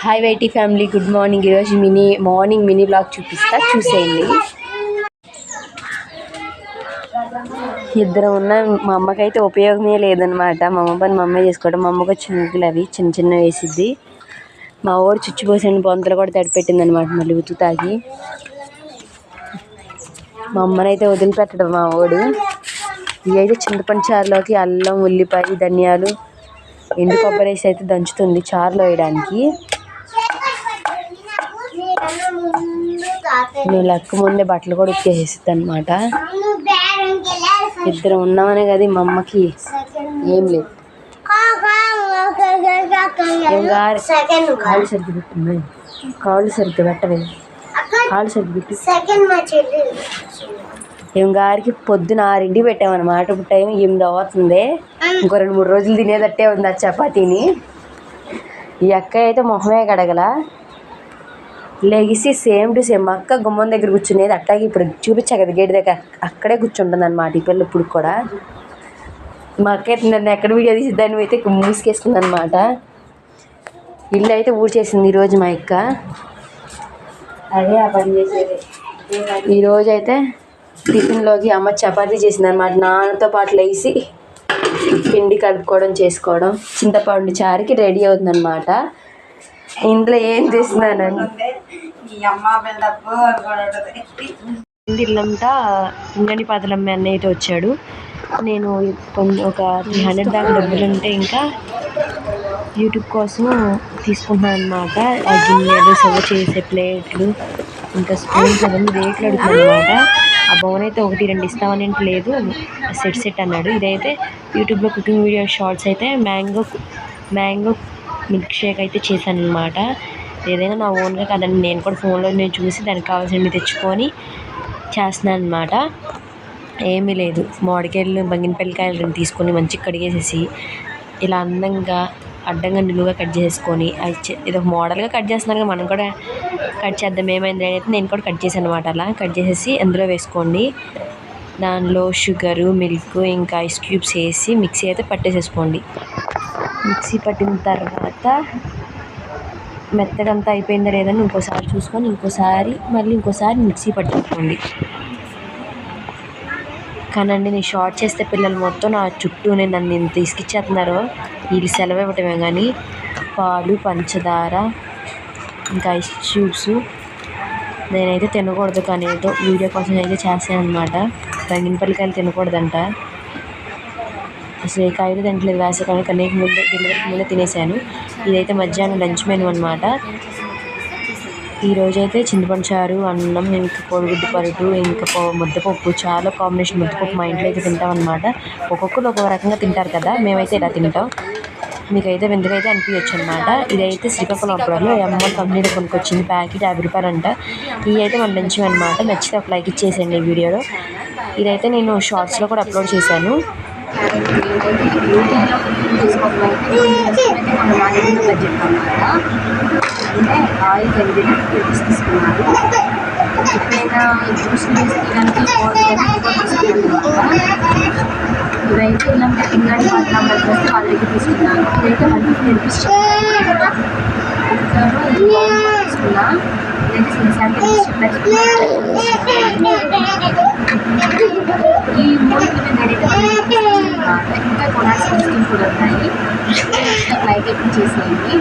Hi YT family, good morning. ఈరోజు morning mini vlog చూపిస్తా, చూసేయండి. ఇద్దరు ఉన్న మా అమ్మకైతే ఉపయోగమే లేదనమాట. మా అమ్మ పని మా అమ్మ చేసుకోవడం. మా అమ్మకు చిన్నగులు అవి చిన్న చిన్న వేసిద్ది. మా ఊరు చుచ్చిపోసిన బొంతలు కూడా తడిపెట్టింది అనమాట. మళ్ళీ ఉతుకుతాగి మా అమ్మనైతే వదిలిపెట్టడం మా ఊడు. ఇవి అయితే చింతపండు చారులోకి అల్లం, ఉల్లిపాయ, ధనియాలు, ఎండు కొబ్బరి వేసి అయితే దంచుతుంది చారులో వేయడానికి. నేను లెక్క ముందే బట్టలు కూడా ఉతికేసిద్ది అనమాట. ఇద్దరు ఉన్నామనే కదా మా అమ్మకి ఏం లేదు. కాళ్ళు సరిగ్గా పెట్టున్నాయి, కాళ్ళు సరిగ్గా పెట్టవే, కాళ్ళు సరిగ్గా పెట్టు. ఏం గారికి పొద్దున 6ంటికి పెట్టామన్నమాట. ఇప్పుడు టైం 8 అవుతుంది. ఇంకో 2-3 రోజులు తినేదట్టే ఉంది ఆ చపాతీని. ఈ అక్క అయితే మొహమే కడగల, లెగిసి సేమ్ టు సేమ్ అక్క గుమ్మం దగ్గర కూర్చునేది. అట్లాగే ఇప్పుడు చూపించా కదా గేట్ దగ్గర, అక్కడే కూర్చుంటుంది అనమాట ఈ పిల్ల ఇప్పుడు కూడా. మా అక్క అయితే నన్ను ఎక్కడ వీడియో తీసి దాన్ని అయితే మూసుకేసుకుంది అనమాట. ఇల్లు అయితే ఊడ్చేసింది ఈరోజు మా అక్క. అదే ఆ పని చేసేది. ఈరోజు అయితే టిఫిన్లోకి అమ్మ చపాతీ చేసింది అనమాట. నాన్నతో పాటు లేచి పిండి కలుపుకోవడం చేసుకోవడం. చింతపండు చారుకి రెడీ అవుతుంది అనమాట. ఇంట్లో ఏం చేస్తున్నానని ఇల్లంతా ఇంగని పాతలమ్మే అన్న అయితే వచ్చాడు. నేను ఒక 300 దాకా డబ్బులు ఉంటే ఇంకా యూట్యూబ్ కోసం తీసుకుంటున్నాను అనమాట. ఆ గిన్నెలు, సర్వ్ చేసే ప్లేట్లు, ఇంకా స్పూన్స్ అవన్నీ రేట్లు అడుగుతున్నాను అనమాట. ఆ బౌన్ అయితే 1-2 ఇస్తామని లేదు, సెట్ అన్నాడు. ఇదైతే యూట్యూబ్లో కుకింగ్ వీడియో షార్ట్స్ అయితే మ్యాంగో మిల్క్ షేక్ అయితే చేశాను అనమాట. ఏదైనా నా ఓన్గా కదండి, నేను కూడా ఫోన్లో నేను చూసి దానికి కావాల్సినవి తెచ్చుకొని చేస్తున్నాను అనమాట. ఏమీ లేదు, మామిడికాయలు, బంగినపల్లికాయలు 2 తీసుకొని మంచిగా కడిగేసేసి ఇలా అందంగా అడ్డంగా నిలువుగా కట్ చేసుకొని ఇది ఒక మోడల్గా కట్ చేస్తున్నారు కదా, మనం కూడా కట్ చేద్దాం ఏమైంది అయితే నేను కూడా కట్ చేశాను అనమాట. అలా కట్ చేసేసి అందులో వేసుకోండి. దానిలో షుగరు, మిల్క్, ఇంకా ఐస్ క్యూబ్స్ వేసి మిక్సీ అయితే పట్టేసేసుకోండి. మిక్సీ పట్టిన తర్వాత మెత్తగంతా అయిపోయిందా లేదని ఇంకోసారి చూసుకొని ఇంకోసారి మిక్సీ పట్టుకోండి. కానండి నేను షార్ట్ చేస్తే పిల్లలు మొత్తం నా చుట్టూనే నన్ను ఇంత తీసుకిచ్చేస్తున్నారు. వీళ్ళు సెలవు ఇవ్వటమే కానీ పాలు, పంచదార, ఇంకా ఐస్ క్యూబ్స్ నేనైతే తినకూడదు, కానీ ఏదో వీడియో కోసం అయితే చేస్తాను అనమాట. బంగినపల్లికాయలు తినకూడదంట, అసలు ఏ కాయలు తింటలేదు వేసవికాలం, కానీ డెలివరీకి ముందే తినేసాను. ఇదైతే మధ్యాహ్నం లంచ్ మెనూ అనమాట. ఈరోజైతే చింతపండు చారు, అన్నం, ఇంకా కోడిగుడ్డు పరుటు, ఇంకా ముద్దపప్పు. చాలా కాంబినేషన్ ముద్దపప్పు మా ఇంట్లో అయితే తింటాం అనమాట. ఒక్కొక్కరు ఒక్కొక్క రకంగా తింటారు కదా, మేమైతే ఇలా తింటాం. మీకైతే విందుకైతే అనిపించచ్చు అనమాట. ఇదైతే శ్రీకాకుళం అప్పుడు అమ్మ కంపెనీలో కొనుక్కొచ్చింది, ప్యాకెట్ 50 రూపాయలు అంట. ఇవి అయితే మన లంచ్ అనమాట. నచ్చితే ఒక లైక్ ఇచ్చేసేయండి ఈ వీడియోలో. ఇదైతే నేను షార్ట్స్లో కూడా అప్లోడ్ చేశాను. అంటే ఆయిల్ 10 రూపీస్ తీసుకున్నాను. ఎప్పుడైనా జ్యూస్ తీయడానికి ఇవైతే ఇలా ఇంగ్లాండ్ పాత్ర వస్తే వాళ్ళ దగ్గర తీసుకున్నాను. ఇదైతే 150 రూపీస్ తీసుకున్నా. ఈ 3 ఇంకా కొనాల్సిన కూడా ఉన్నాయి. లైక్ అయితే చేసేయండి.